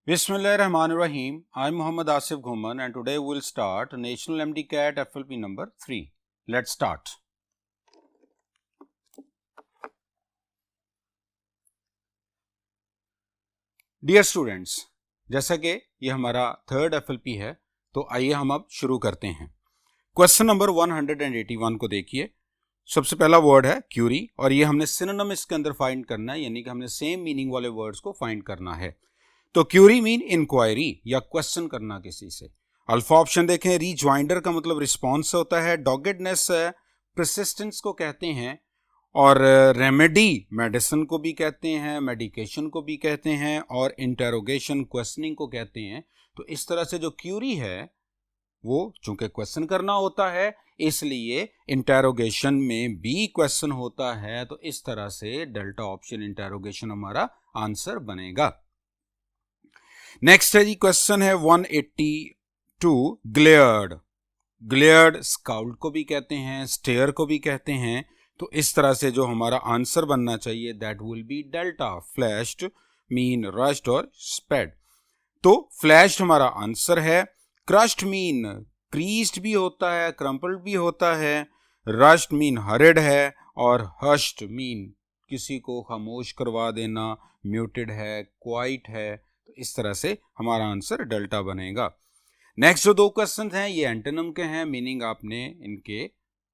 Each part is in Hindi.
Bismillahirrahmanirrahim. I'm Muhammad Asif Ghuman and today we'll start National MD-CAT FLP number 3. Let's start. Dear students, जैसा कि ये हमारा थर्ड FLP है तो आइए हम अब शुरू करते हैं। क्वेश्चन नंबर 181 को देखिए। सबसे पहला वर्ड है क्यूरी और ये हमने सिनोनिम इसके अंदर फाइंड करना है, यानी कि हमने सेम मीनिंग वाले वर्ड्स को फाइंड करना है। तो क्यूरी मीन इंक्वायरी या क्वेश्चन करना किसी से। अल्फा ऑप्शन देखें, रीज्वाइंडर का मतलब रिस्पॉन्स होता है, डॉगेडनेस परसिस्टेंस को कहते हैं, और रेमेडी मेडिसिन को भी कहते हैं, मेडिकेशन को भी कहते हैं, और इंटेरोगेशन क्वेश्चनिंग को कहते हैं। तो इस तरह से जो क्यूरी है वो चूंकि क्वेश्चन करना होता है इसलिए इंटेरोगेशन में भी क्वेश्चन होता है। तो इस तरह से डेल्टा ऑप्शन इंटेरोगेशन हमारा आंसर बनेगा। नेक्स्ट है जी, क्वेश्चन है 182, ग्लेयर्ड। ग्लेयर्ड स्काउट को भी कहते हैं, स्टेयर को भी कहते हैं। तो इस तरह से जो हमारा आंसर बनना चाहिए that will be delta. Flashed mean rushed और स्पेड। तो फ्लैश्ड हमारा आंसर है। क्रश्ड मीन क्रीज्ड भी होता है, क्रम्पल्ड भी होता है। रश्ड मीन हरिड है, और हश्ड मीन किसी को खामोश करवा देना, म्यूटेड है, क्वाइट है। तो इस तरह से हमारा आंसर डेल्टा बनेगा। नेक्स्ट जो दो क्वेश्चन हैं ये एंटोनिम के हैं, मीनिंग आपने इनके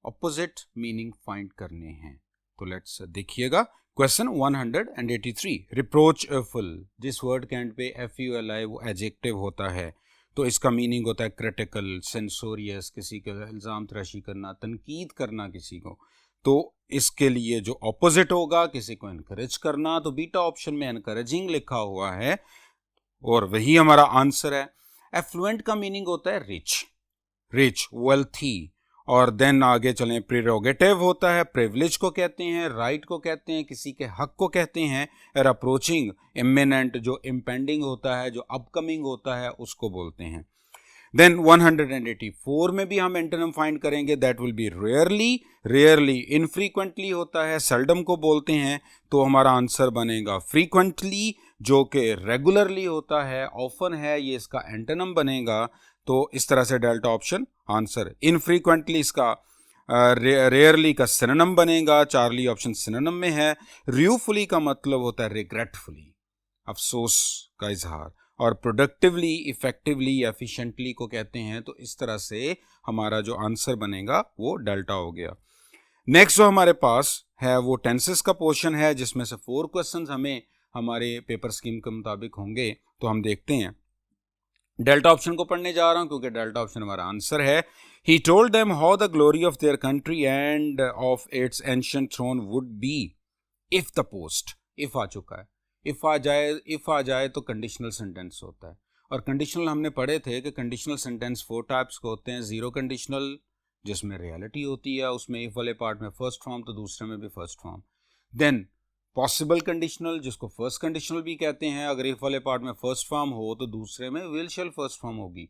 ऑपोजिट मीनिंग फाइंड करने हैं। तो लेट्स देखिएगा। क्वेश्चन 183, रिप्रोचफुल। जिस वर्ड के एंड पे FULI वो एडजेक्टिव होता है तो इसका मीनिंग होता है क्रिटिकल, सेंसोरियस, किसी का इल्ज़ाम तराशी करना, तनकीद करना किसी को। तो इसके लिए जो ऑपोजिट होगा किसी को इनकरेज करना, तो बीटा ऑप्शन में इनकरेजिंग लिखा हुआ है और वही हमारा आंसर है। एफ्लुएंट का मीनिंग होता है रिच, रिच, वेल्थी। और देन आगे चलें, प्रीरोगेटिव होता है, प्रिविलेज को कहते हैं, राइट को कहते हैं, किसी के हक को कहते हैं। और अप्रोचिंग, इमिनेंट, जो इम्पेंडिंग होता है, जो अपकमिंग होता है उसको बोलते हैं। देन 184 में भी हम एंटोनिम फाइंड करेंगे, that will be rarely. Rarely infrequently होता है, सेल्डम को बोलते हैं। तो हमारा आंसर बनेगा फ्रीक्वेंटली, जो कि रेगुलरली होता है, ऑफन है, ये इसका एंटोनिम बनेगा। तो इस तरह से डेल्टा ऑप्शन आंसर। इनफ्रीक्वेंटली इसका रेयरली का सिनोनिम बनेगा, चार्ली ऑप्शन सिनोनिम में है। रूफुली का मतलब होता है रिग्रेटफुली, अफसोस का इजहार। और प्रोडक्टिवली, इफेक्टिवली, एफिशिएंटली को कहते हैं। तो इस तरह से हमारा जो आंसर बनेगा वो डेल्टा हो गया। नेक्स्ट जो हमारे पास है वो टेंसेस का पोर्शन है, जिसमें से 4 क्वेश्चंस हमें हमारे पेपर स्कीम के मुताबिक होंगे। तो हम देखते हैं। डेल्टा ऑप्शन को पढ़ने जा रहा हूं क्योंकि डेल्टा ऑप्शन हमारा आंसर है। He told them how the glory of their country and of its ancient throne would be if the post. If आ चुका है, इफ आ जाए तो कंडीशनल सेंटेंस होता है। और कंडीशनल हमने पढ़े थे कि कंडीशनल सेंटेंस 4 टाइप्स के होते हैं। जीरो कंडीशनल जिसमें रियलिटी होती है, उसमें इफ वाले पार्ट में फर्स्ट फॉर्म, तो दूसरे में भी first form. Then possible conditional, जिसको फर्स्ट कंडीशनल भी कहते हैं, अगर इफ वाले पार्ट में फर्स्ट फॉर्म हो तो दूसरे में विल शैल फर्स्ट फॉर्म होगी।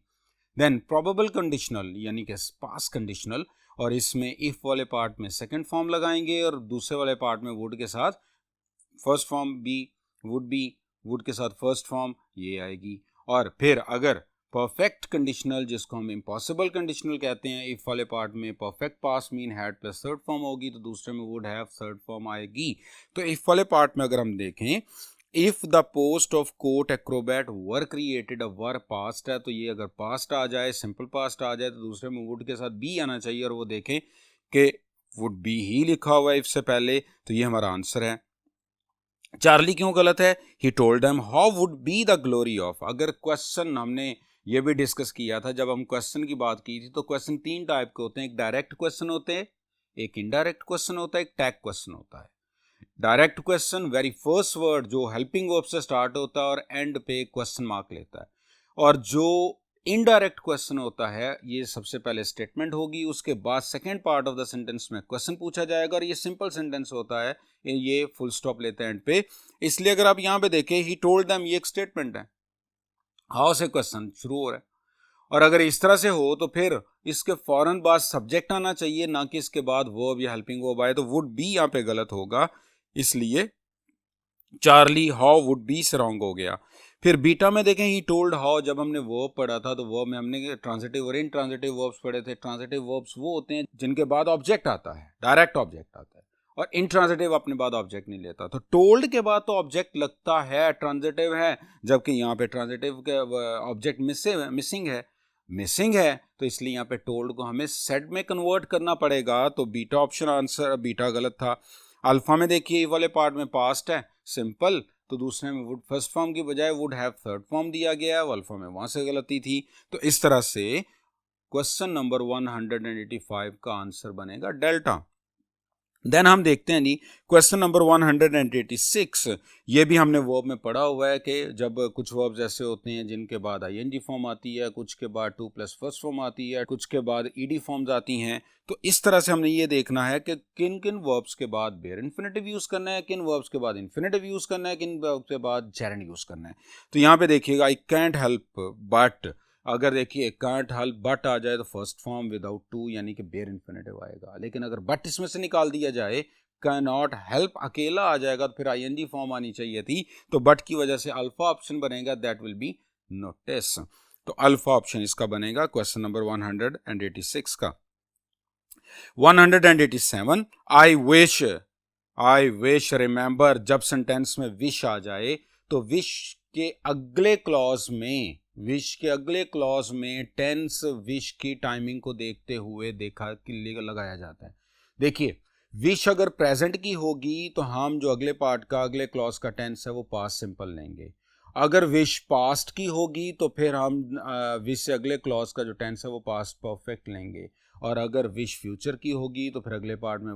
देन प्रोबेबल कंडीशनल यानी कि पास कंडीशनल, और इसमें इफ वाले पार्ट में सेकंड फॉर्म लगाएंगे और दूसरे वाले पार्ट में वुड के साथ फर्स्ट फॉर्म बी, वुड के साथ फर्स्ट फॉर्म ये आएगी। और फिर अगर परफेक्ट कंडीशनल, जिसको हम इम्पॉसिबल कंडीशनल कहते हैं, इफ वाले पार्ट में perfect pass mean had plus third form होगी, तो दूसरे में वुड हैव थर्ड फॉर्म आएगी। तो इफ वाले पार्ट में अगर हम देखें, if the post of court Acrobat were created, were past है, तो ये अगर पास्ट आ जाए, सिंपल पास्ट आ जाए, तो दूसरे में वुड के साथ बी आना चाहिए। और वो देखें कि वुड बी ही लिखा हुआ है इफ से पहले, तो ये हमारा आंसर है। चार्ली क्यों गलत है? He told them how would be the glory of. अगर क्वेश्चन हमने ये भी डिस्कस किया था जब हम क्वेश्चन की बात की थी, तो क्वेश्चन 3 टाइप के होते हैं। एक डायरेक्ट क्वेश्चन होते हैं, एक इनडायरेक्ट क्वेश्चन होता है, एक टैग क्वेश्चन होता है। Direct question very first word जो हेल्पिंग वर्ब से स्टार्ट होता है और एंड पे क्वेश्चन मार्क लेता है। और जो इनडायरेक्ट क्वेश्चन होता है ये सबसे पहले स्टेटमेंट होगी, उसके बाद second part of the sentence में क्वेश्चन पूछा जाएगा, और ये सिंपल सेंटेंस होता है, ये फुल स्टॉप लेते हैं एंड पे। इसलिए अगर आप यहां पे देखें, ही टोल्ड देम, ये एक स्टेटमेंट है, हाउ से क्वेश्चन शुरू हो रहा है। और अगर इस तरह से हो तो फिर इसके फौरन बाद सब्जेक्ट आना चाहिए, ना कि इसके बाद वर्ब या हेल्पिंग वर्ब आए। तो वुड बी यहाँ पे गलत होगा, इसलिए चार्ली हाउ वुड बी से रॉन्ग हो गया। फिर बीटा में देखें ही टोल्ड हाउ, जब हमने वर्ब पढ़ा था तो वर्ब में हमने ट्रांजिटिव और इनट्रांजिटिव वर्ब्स पढ़े थे। ट्रांजिटिव वर्ब्स वो होते हैं जिनके बाद ऑब्जेक्ट आता है, डायरेक्ट ऑब्जेक्ट आता है, और इनट्रांजिटिव अपने बाद ऑब्जेक्ट नहीं लेता। तो टोल्ड के बाद तो ऑब्जेक्ट लगता है, ट्रांजिटिव है, जबकि यहाँ पे ट्रांजिटिव के ऑब्जेक्ट मिसिंग है, तो इसलिए यहाँ पे टोल्ड को हमें सेड में कन्वर्ट करना पड़ेगा। तो बीटा ऑप्शन आंसर, बीटा गलत था। अल्फा में देखिए ये वाले पार्ट में पास्ट है सिंपल, तो दूसरे में वुड फर्स्ट फॉर्म की बजाय वुड हैव थर्ड फॉर्म दिया गया है, अल्फा में वहां से गलती थी। तो इस तरह से क्वेश्चन नंबर 185 का आंसर बनेगा डेल्टा। देन हम देखते हैं जी क्वेश्चन नंबर 186। ये भी हमने वर्ब में पढ़ा हुआ है कि जब कुछ वर्ब्स ऐसे होते हैं जिनके बाद आईएनजी फॉर्म आती है, कुछ के बाद 2+ फर्स्ट फॉर्म आती है, कुछ के बाद ईडी फॉर्म्स आती हैं। तो इस तरह से हमने ये देखना है कि किन किन वर्ब्स के बाद बेयर इन्फिनेटिव यूज करना है, किन वर्ब्स के बाद इन्फिनेटिव यूज करना है, किन वर्ब्स के बाद जेरेंड यूज करना है। तो यहाँ पे देखिएगा आई कैंट हेल्प बट, अगर देखिए कांट हेल्प बट आ जाए तो फर्स्ट फॉर्म विदाउट टू यानी कि बेयर इन्फिनेटिव आएगा। लेकिन अगर बट इसमें से निकाल दिया जाए, कैन नॉट हेल्प अकेला आ जाएगा, तो फिर आईएनजी फॉर्म आनी चाहिए थी। तो बट की वजह से अल्फा ऑप्शन बनेगा, दैट विल बी नोटिस। तो अल्फा ऑप्शन इसका बनेगा क्वेश्चन नंबर 186 का। 187 आई विश रिमेंबर, जब सेंटेंस में विश आ जाए तो विश के अगले क्लॉज में टेंस विश की टाइमिंग को देखते हुए लगाया जाता है। देखिए विश अगर प्रेजेंट की होगी तो हम जो अगले पार्ट का अगले क्लॉज का टेंस है वो पास्ट सिंपल लेंगे। अगर विश पास्ट की होगी तो फिर हम विश से अगले क्लॉज का जो टेंस है वो पास्ट परफेक्ट लेंगे। और अगर विश फ्यूचर की होगी तो फिर अगले पार्ट में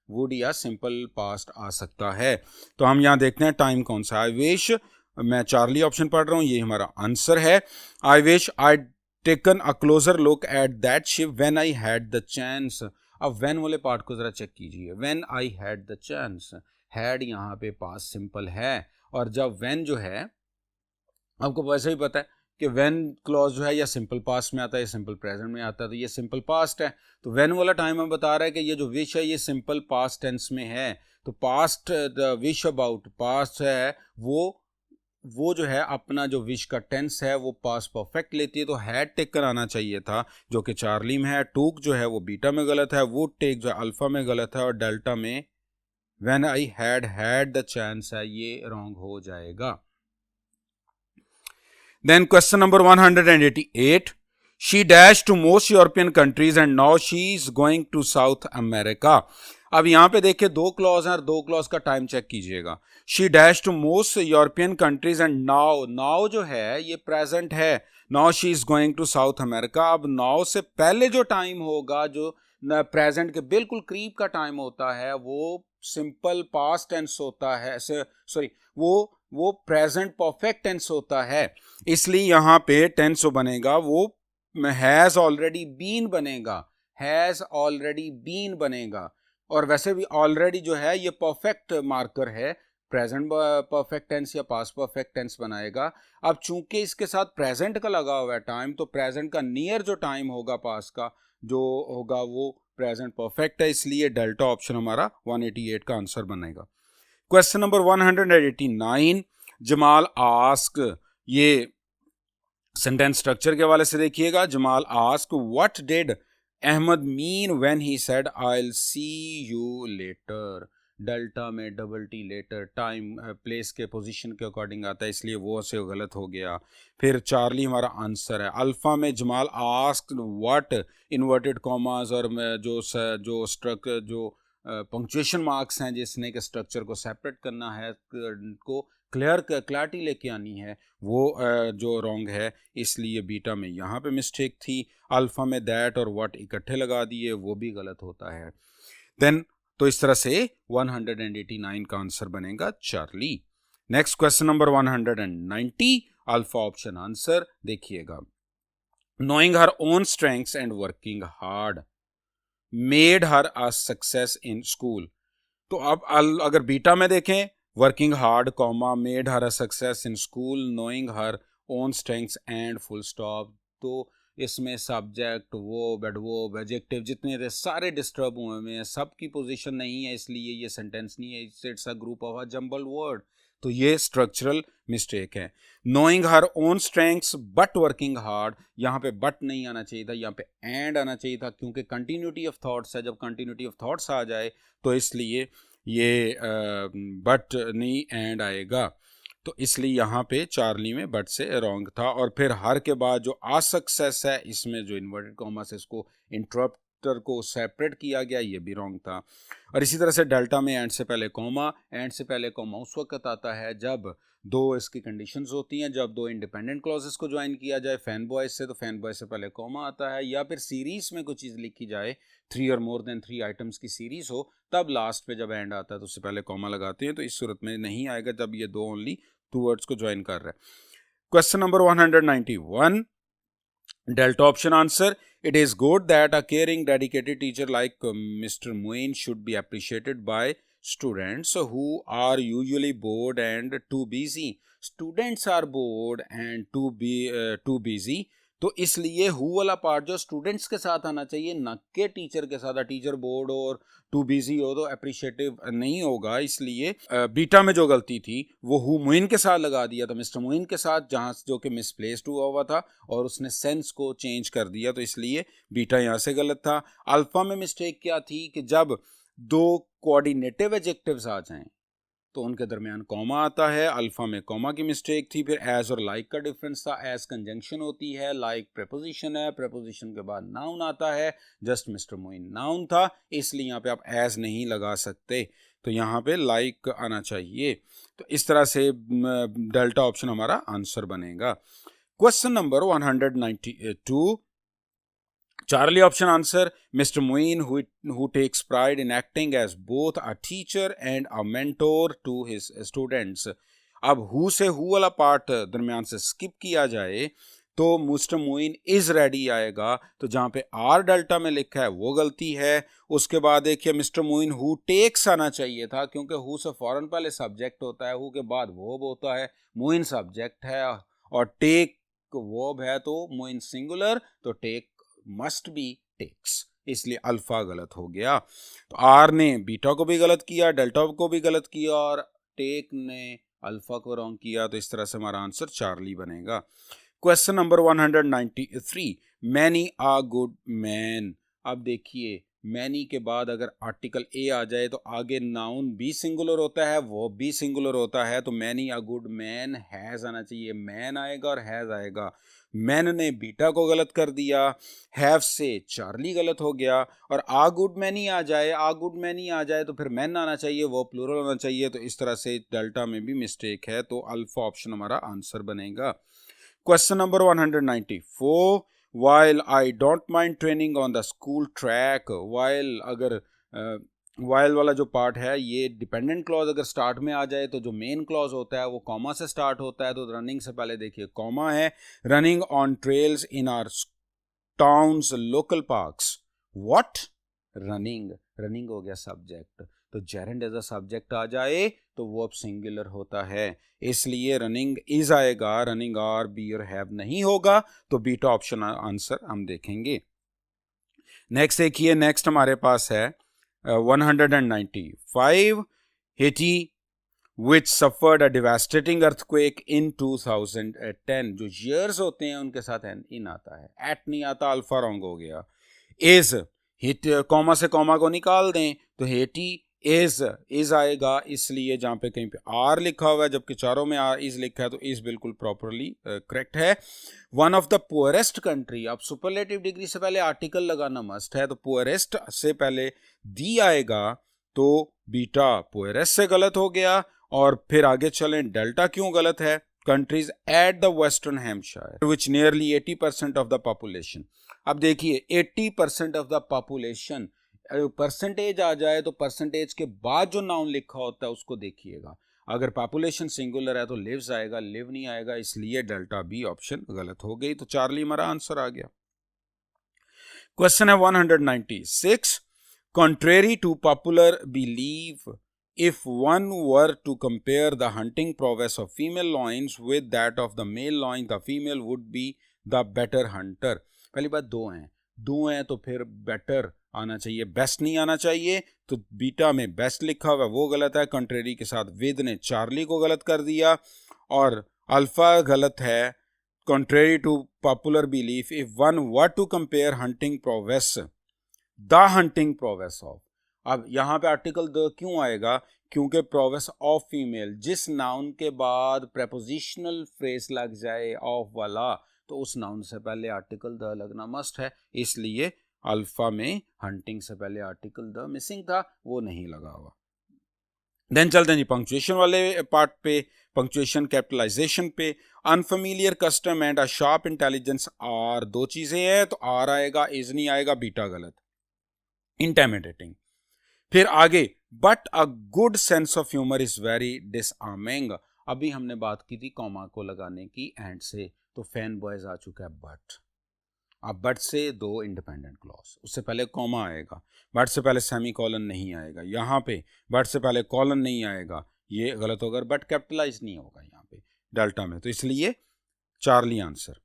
वुड या सिंपल पास्ट आ सकता है। तो हम यहाँ देखते हैं टाइम कौन सा। आई विश, मैं चार्ली ऑप्शन पढ़ रहा हूँ, ये हमारा आंसर है। I wish I taken a closure look at that ship when I had the chance. अब व्हेन वाले पार्ट को जरा चेक कीजिए। When I had the chance, had यहाँ पे पास्ट सिंपल है, और जब व्हेन जो है आपको वैसे ही पता है कि व्हेन क्लॉज जो है या सिंपल पास्ट में आता है या सिंपल प्रेजेंट में आता है, तो ये सिंपल पास्ट है। तो व्हेन वाला टाइम हमें बता रहा है कि ये जो विश है ये सिंपल पास्ट टेंस में है। तो past the wish about past है, वो जो है अपना जो विश का टेंस है वो पास्ट परफेक्ट लेती है। तो हैड टेकन आना चाहिए था जो कि चार्ली में है। टूक जो है वो बीटा में गलत है। वुड टेक जो है अल्फा में गलत है, और डेल्टा में when I had the chance है, ये रॉन्ग हो जाएगा। Then question number 188. She dashed to most European countries and now she is going to South America. अब यहाँ पे देखिए दो क्लॉज हैं और दो क्लॉज का टाइम चेक कीजिएगा। She dashed to most European countries and now जो है ये प्रेजेंट है। Now she is going to South America. अब now से पहले जो टाइम होगा, जो प्रेजेंट के बिल्कुल करीब का टाइम होता है, वो सिंपल पास्ट टेंस होता है, सॉरी वो प्रेजेंट परफेक्ट टेंस होता है। इसलिए यहाँ पे टेंस जो बनेगा वो हैज ऑलरेडी बीन बनेगा। और वैसे भी ऑलरेडी जो है ये परफेक्ट मार्कर है, प्रेजेंट परफेक्ट टेंस या पास्ट परफेक्ट टेंस बनाएगा। अब चूंकि इसके साथ प्रेजेंट का लगा हुआ है टाइम, तो प्रेजेंट का नियर जो टाइम होगा पास्ट का जो होगा वो प्रेजेंट परफेक्ट है, इसलिए डेल्टा ऑप्शन हमारा 188 का आंसर बनेगा। क्वेश्चन नंबर 189, जमाल आस्क, ये सेंटेंस स्ट्रक्चर के हवाले से देखिएगा। Jamal ask what did Ahmed mean when he said I will see you later. Delta में double T later time place के पोजीशन के अकॉर्डिंग आता है, इसलिए वो से गलत हो गया। फिर चार्ली हमारा आंसर है। अल्फा में Jamal ask what inverted commas और जो पंक्चुएशन मार्क्स हैं जिसने के स्ट्रक्चर को सेपरेट करना है, को क्लैरिटी लेके आनी है, वो जो रॉन्ग है, इसलिए बीटा में यहाँ पे मिस्टेक थी। अल्फा में दैट और व्हाट इकट्ठे लगा दिए, वो भी गलत होता है। देन तो इस तरह से 189 का आंसर बनेगा Charlie. Next question number 190, alpha option answer देखिएगा। Knowing her own strengths and working hard made her a success in school. तो अब अगर बीटा में देखें, working hard comma made her a success in school, knowing her own strengths and full stop. तो इसमें सब्जेक्ट वर्ब एडवर्ब एडजेक्टिव जितने थे सारे डिस्टर्ब हुए हैं, सबकी पोजीशन नहीं है, इसलिए ये सेंटेंस नहीं है, it's a group of a jumble word. तो ये स्ट्रक्चरल मिस्टेक है। Knowing her own strengths but working hard, यहाँ पे बट नहीं आना चाहिए था, यहाँ पे एंड आना चाहिए था, क्योंकि कंटिन्यूटी ऑफ थॉट्स है। जब कंटिन्यूटी ऑफ थॉट्स आ जाए तो इसलिए ये बट नहीं एंड आएगा, तो इसलिए यहाँ पे चार्ली में बट से रॉन्ग था। और फिर हर के बाद जो असक्सेस है, इसमें जो इन्वर्टेड कॉमा से इसको इंटरप्टर को सेपरेट किया गया, ये भी रॉन्ग था। और इसी तरह से डेल्टा में एंड से पहले कॉमा, एंड से पहले कॉमा उस वक्त आता है जब दो इसकी कंडीशंस होती हैं, जब दो इंडिपेंडेंट क्लॉजेस को ज्वाइन किया जाए फैन बॉयज से, तो फैन बॉय से पहले कॉमा आता है, या फिर सीरीज में कोई चीज़ लिखी जाए, 3 और मोर देन 3 आइटम्स की सीरीज हो, तब लास्ट पे जब एंड आता है तो उससे पहले कॉमा लगाते हैं। तो इस सूरत में नहीं आएगा जब ये दो ओनली 2 वर्ड्स को ज्वाइन कर रहा है। Question number 191, delta option answer. It is good that a caring, dedicated teacher like Mr. Moin should be appreciated by students who are usually bored and too busy. Students are bored and too busy. तो इसलिए हु वाला पार्ट जो स्टूडेंट्स के साथ आना चाहिए, न के टीचर के साथ। टीचर बोर्ड और टू बिजी हो तो अप्रिशिएटिव नहीं होगा, इसलिए बीटा में जो गलती थी वो हु मोइन के साथ लगा दिया था, मिस्टर मोइन के साथ, जहाँ जो कि मिसप्लेस्ड हुआ था और उसने सेंस को चेंज कर दिया, तो इसलिए बीटा यहाँ से गलत था। अल्फा में मिस्टेक क्या थी कि जब दो कोऑर्डिनेटिव एडजेक्टिव्स आ जाएं तो उनके दरमियान कॉमा आता है, अल्फा में कॉमा की मिस्टेक थी। फिर एज और लाइक का डिफरेंस था, एज कंजंक्शन होती है, लाइक प्रेपोजिशन है, प्रेपोजिशन के बाद नाउन आता है, जस्ट मिस्टर मोइन नाउन था, इसलिए यहाँ पे आप एज नहीं लगा सकते, तो यहाँ पे लाइक आना चाहिए। तो इस तरह से डेल्टा ऑप्शन हमारा आंसर बनेगा। Question number 192, Charlie option answer. Mr. Moin, who takes pride in acting as both a teacher and a mentor to his students. अब who से who वाला पार्ट दरमियान से स्किप किया जाए तो मिस्टर मोइन इज रेडी आएगा, तो जहाँ पे आर डेल्टा में लिखा है वो गलती है। उसके बाद देखिए मिस्टर मोइन हु टेक्स आना चाहिए था, क्योंकि हु से फौरन पहले सब्जेक्ट होता है, हु के बाद वर्ब होता है, मोइन सब्जेक्ट है और टेक वर्ब है, तो मोइन सिंगुलर, तो टेक मस्ट बी टेक्स, इसलिए अल्फा गलत हो गया। तो आर ने बीटा को भी गलत किया, डेल्टा को भी गलत किया और टेक ने अल्फा को रॉन्ग किया, तो इस तरह से हमारा आंसर चार्ली बनेगा। Question number 193, many a good man. अब देखिए मैनी के बाद अगर आर्टिकल ए आ जाए तो आगे नाउन भी सिंगुलर होता है, वो भी सिंगुलर होता है, तो many a good man, has आना चाहिए, मैन आएगा और हैज आएगा। मैन ने बीटा को गलत कर दिया, हैव से चार्ली गलत हो गया, और आ गुड मैनी आ जाए, आ गुड मैनी आ जाए तो फिर मैन आना चाहिए, वो प्लूरल होना चाहिए, तो इस तरह से डेल्टा में भी मिस्टेक है, तो अल्फा ऑप्शन हमारा आंसर बनेगा। Question number 194, while I don't mind training on the school track, while अगर वाइल वाला जो पार्ट है ये डिपेंडेंट क्लॉज अगर स्टार्ट में आ जाए तो जो मेन क्लॉज होता है वो कॉमा से स्टार्ट होता है, तो रनिंग से पहले देखिए कॉमा है, running on trails in our towns local parks, what, running, running हो गया सब्जेक्ट, तो जेरेंड एज अ सब्जेक्ट आ जाए तो वो अब सिंगुलर होता है, इसलिए रनिंग इज आएगा, रनिंग आर बी और हैव नहीं होगा, तो बीटा ऑप्शन आंसर हम देखेंगे। नेक्स्ट देखिए, नेक्स्ट हमारे पास है 195, Haiti which suffered a devastating earthquake in 2010, जो years होते हैं उनके साथ इन आता है, एट नहीं आता, अल्फा रॉन्ग हो गया। इज हिट कॉमा से कॉमा को निकाल दें तो हेटी इज आएगा, इसलिए जहाँ पे कहीं पे आर लिखा हुआ है जबकि चारों में आर इज लिखा है तो इज बिल्कुल प्रॉपरली करेक्ट है। One of the poorest country, अब सुपरलेटिव डिग्री से पहले आर्टिकल लगाना मस्ट है, तो पुअरेस्ट से पहले दी आएगा, तो बीटा पुअरेस्ट से गलत हो गया। और फिर आगे चलें, डेल्टा क्यों गलत है, countries at the western Hampshire which nearly 80% of the population. अब देखिए 80% ऑफ द पॉपुलेशन, परसेंटेज आ जाए तो परसेंटेज के बाद जो नाउन लिखा होता है उसको देखिएगा, अगर पॉपुलेशन सिंगुलर है तो लिव्स आएगा, लिव नहीं आएगा, इसलिए डेल्टा बी ऑप्शन गलत हो गई, तो चार्ली हमारा आंसर आ गया। क्वेश्चन है 196, contrary to popular believe, if one were to compare the hunting prowess of female loins with that of the male loin, the female would be the better hunter। पहली बात दो हैं, दो हैं तो फिर बेटर आना चाहिए, बेस्ट नहीं आना चाहिए। तो बीटा में बेस्ट लिखा हुआ है वो गलत है, कंट्रेरी के साथ विद ने चार्ली को गलत कर दिया, और अल्फा गलत है। Contrary to popular belief, if one were to compare hunting prowess, the hunting prowess of, अब यहाँ पे आर्टिकल द क्यों आएगा, क्योंकि प्रोवेस ऑफ फीमेल, जिस नाउन के बाद प्रेपोजिशनल फ्रेज लग जाए ऑफ वाला, तो उस नाउन से पहले आर्टिकल द लगना मस्ट है, इसलिए अल्फा में हंटिंग से पहले आर्टिकल द मिसिंग था, वो नहीं लगा हुआ। देन चलते हैं जी पंक्चुएशन वाले पार्ट पे, पंक्चुएशन कैपिटलाइजेशन पे। Unfamiliar custom and a sharp intelligence are, दो चीजें हैं तो आर आएगा, इज नहीं आएगा, बीटा गलत। इंटेमिडेटिंग, फिर आगे but a good sense of humour is very disarming, अभी हमने बात की थी कॉमा को लगाने की एंड से, तो फैन बॉयज आ चुका है बट, अब बट से दो इंडिपेंडेंट क्लॉज, उससे पहले कॉमा आएगा, बट से पहले सेमी कॉलन नहीं आएगा, यहाँ पे बट से पहले कॉलन नहीं आएगा, ये गलत होगा, बट कैपिटलाइज नहीं होगा यहाँ पे डेल्टा में, तो इसलिए चार्ली आंसर।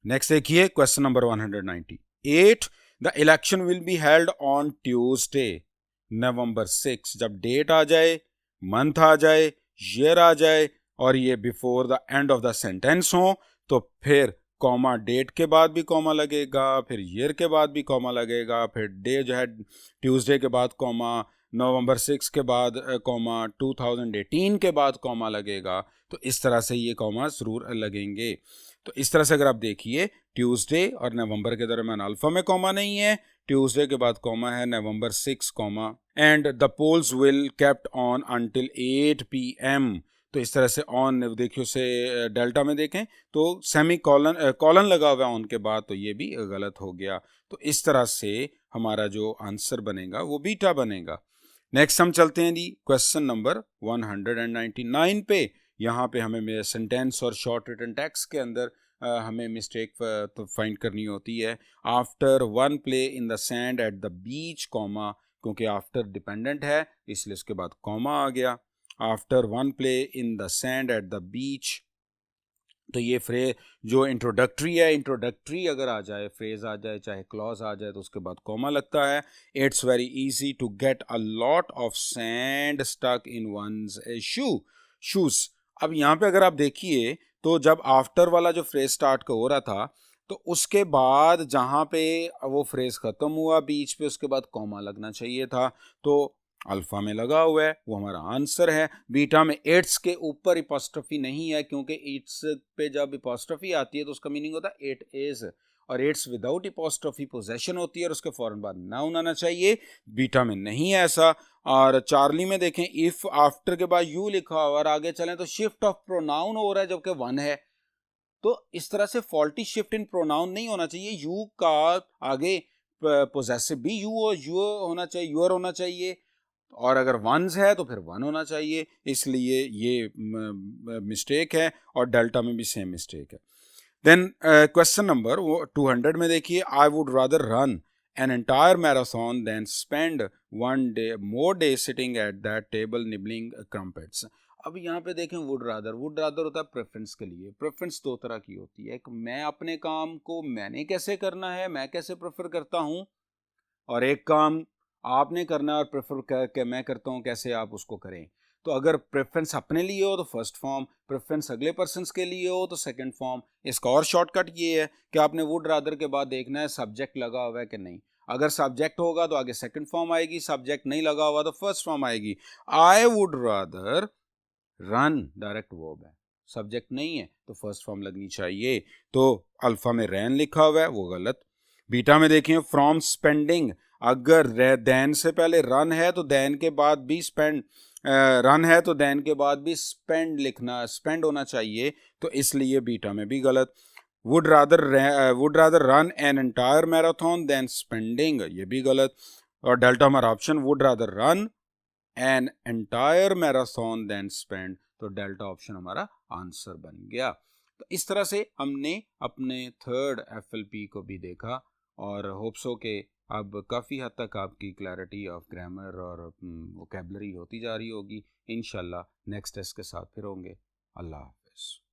नेक्स्ट देखिए question number 198, the election will be held on Tuesday November 6, जब डेट आ जाए, मंथ आ जाए, ईयर आ जाए और ये before the end of the sentence हो, तो फिर कॉमा डेट के बाद भी कॉमा लगेगा, फिर ईयर के बाद भी कॉमा लगेगा, फिर डे जो है ट्यूसडे के बाद कॉमा, नवंबर 6 के बाद कॉमा, 2018 के बाद कॉमा लगेगा, तो इस तरह से ये कॉमा जरूर लगेंगे। तो इस तरह से अगर आप देखिए ट्यूसडे और नवंबर के दरमियान अल्फा में कॉमा नहीं है, ट्यूसडे के बाद कॉमा है, November 6 comma, and the polls will kept on until 8 PM, तो इस तरह से ऑन देखिए उसे डेल्टा में देखें तो सेमी कॉलन कॉलन लगा हुआ है ऑन के बाद, तो ये भी गलत हो गया। तो इस तरह से हमारा जो आंसर बनेगा वो बीटा बनेगा। नेक्स्ट हम चलते हैं जी क्वेश्चन नंबर 199 पे। यहाँ पे हमें सेंटेंस और शॉर्ट रिटन टेक्स्ट के अंदर हमें मिस्टेक तो फाइंड करनी होती है। After one play in the sand at the beach comma, क्योंकि आफ्टर डिपेंडेंट है इसलिए उसके बाद कॉमा आ गया। After one play in the sand at the beach, तो ये फ्रेज जो इंट्रोडक्टरी है, इंट्रोडक्टरी अगर आ जाए, फ्रेज आ जाए, चाहे क्लॉज आ जाए, तो उसके बाद कॉमा लगता है। It's very easy to get a lot of sand stuck in one's shoes. अब यहाँ पे अगर आप देखिए तो जब आफ्टर वाला जो फ्रेज स्टार्ट हो रहा था, तो उसके बाद जहाँ पे वो फ्रेज खत्म हुआ बीच पे, उसके बाद कॉमा लगना चाहिए था, तो अल्फा में लगा हुआ है, वो हमारा आंसर है। बीटा में इट्स के ऊपर इपोस्ट्रोफी नहीं है, क्योंकि इट्स पे जब इपोस्ट्रोफी आती है तो उसका मीनिंग होता है इट इज, और इट्स विदाउट इपोस्ट्रोफी पोजेशन होती है और उसके फौरन बाद नाउन आना चाहिए। बीटा में नहीं है ऐसा। और चार्ली में देखें इफ आफ्टर के बाद यू लिखा हुआ और आगे चलें तो शिफ्ट ऑफ प्रोनाउन हो रहा है जबकि वन है, तो इस तरह से फॉल्टी शिफ्ट इन प्रोनाउन नहीं होना चाहिए। यू का आगे पोजेसिव भी यू होना चाहिए, यूर होना चाहिए, और अगर वंस है तो फिर वन होना चाहिए, इसलिए ये मिस्टेक है, और डेल्टा में भी सेम मिस्टेक है। देन क्वेश्चन नंबर 200 में देखिए, I would rather run an entire marathon than spend one day more day sitting at that table nibbling crumpets. अब यहाँ पे देखें वुड रादर होता है प्रेफरेंस के लिए। प्रेफरेंस दो तरह की होती है, एक मैं अपने काम को मैंने कैसे करना है, मैं कैसे प्रेफर करता हूँ, और एक काम आपने करना है और प्रेफर करके मैं करता हूँ कैसे आप उसको करें। तो अगर प्रेफरेंस अपने लिए हो तो फर्स्ट फॉर्म, प्रेफरेंस अगले पर्सन के लिए हो तो सेकंड फॉर्म। इसका और शॉर्टकट ये है कि आपने वुड रादर के बाद देखना है सब्जेक्ट लगा हुआ है कि नहीं। अगर सब्जेक्ट होगा तो आगे सेकंड फॉर्म आएगी, सब्जेक्ट नहीं लगा हुआ तो फर्स्ट फॉर्म आएगी। आई would rather run direct verb है, सब्जेक्ट नहीं है तो फर्स्ट फॉर्म लगनी चाहिए, तो अल्फा में रैन लिखा हुआ है वो गलत। बीटा में देखिए फ्रॉम स्पेंडिंग, अगर देन से पहले रन है तो देन के बाद भी स्पेंड, रन है तो देन के बाद भी स्पेंड होना चाहिए, तो इसलिए बीटा में भी गलत। Would rather run an entire marathon than spending, ये भी गलत। और डेल्टा हमारा option would rather run an entire marathon than spend, तो डेल्टा ऑप्शन हमारा आंसर बन गया। तो इस तरह से हमने अपने थर्ड FLP को भी देखा, और होप्सो के अब काफ़ी हद तक आपकी क्लैरिटी ऑफ ग्रामर और वोकैबलरी होती जा रही होगी। इंशाल्लाह नेक्स्ट टेस्ट के साथ फिर होंगे। अल्लाह हाफ़िज़।